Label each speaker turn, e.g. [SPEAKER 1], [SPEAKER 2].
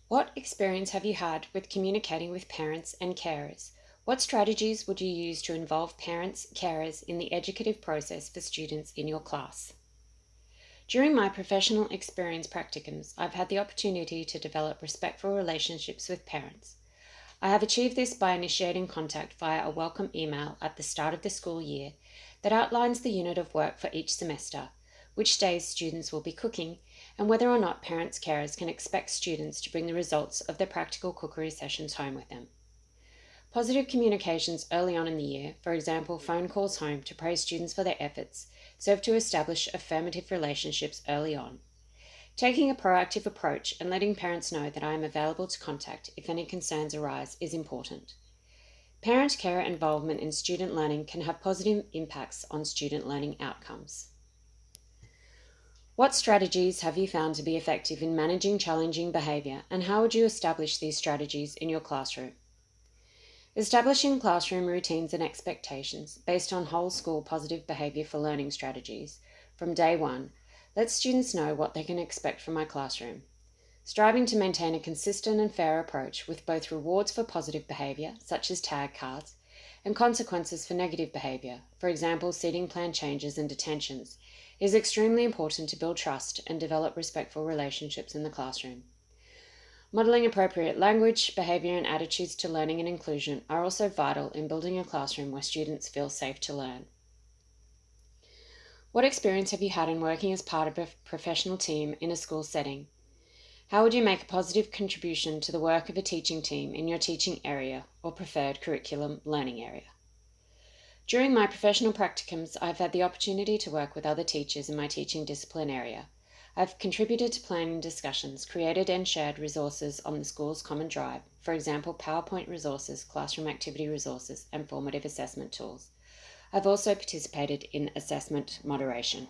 [SPEAKER 1] What experience have you had with communicating with parents and carers? What strategies would you use to involve parents, carers in the educative process for students in your class? During my professional experience practicums, I've had the opportunity to develop respectful relationships with parents. I have achieved this by initiating contact via a welcome email at the start of the school year that outlines the unit of work for each semester, which days students will be cooking, and whether or not parents' carers can expect students to bring the results of their practical cookery sessions home with them. Positive communications early on in the year, for example, phone calls home to praise students for their efforts, serve to establish affirmative relationships early on. Taking a proactive approach and letting parents know that I am available to contact if any concerns arise is important. Parent-carer involvement in student learning can have positive impacts on student learning outcomes. What strategies have you found to be effective in managing challenging behaviour, and how would you establish these strategies in your classroom? Establishing classroom routines and expectations based on whole school positive behaviour for learning strategies from day one lets students know what they can expect from my classroom. Striving to maintain a consistent and fair approach with both rewards for positive behaviour, such as tag cards, and consequences for negative behaviour, for example, seating plan changes and detentions, is extremely important to build trust and develop respectful relationships in the classroom. Modelling appropriate language, behaviour and attitudes to learning and inclusion are also vital in building a classroom where students feel safe to learn. What experience have you had in working as part of a professional team in a school setting? How would you make a positive contribution to the work of a teaching team in your teaching area or preferred curriculum learning area? During my professional practicums, I've had the opportunity to work with other teachers in my teaching discipline area. I've contributed to planning discussions, created and shared resources on the school's common drive, for example, PowerPoint resources, classroom activity resources, and formative assessment tools. I've also participated in assessment moderation.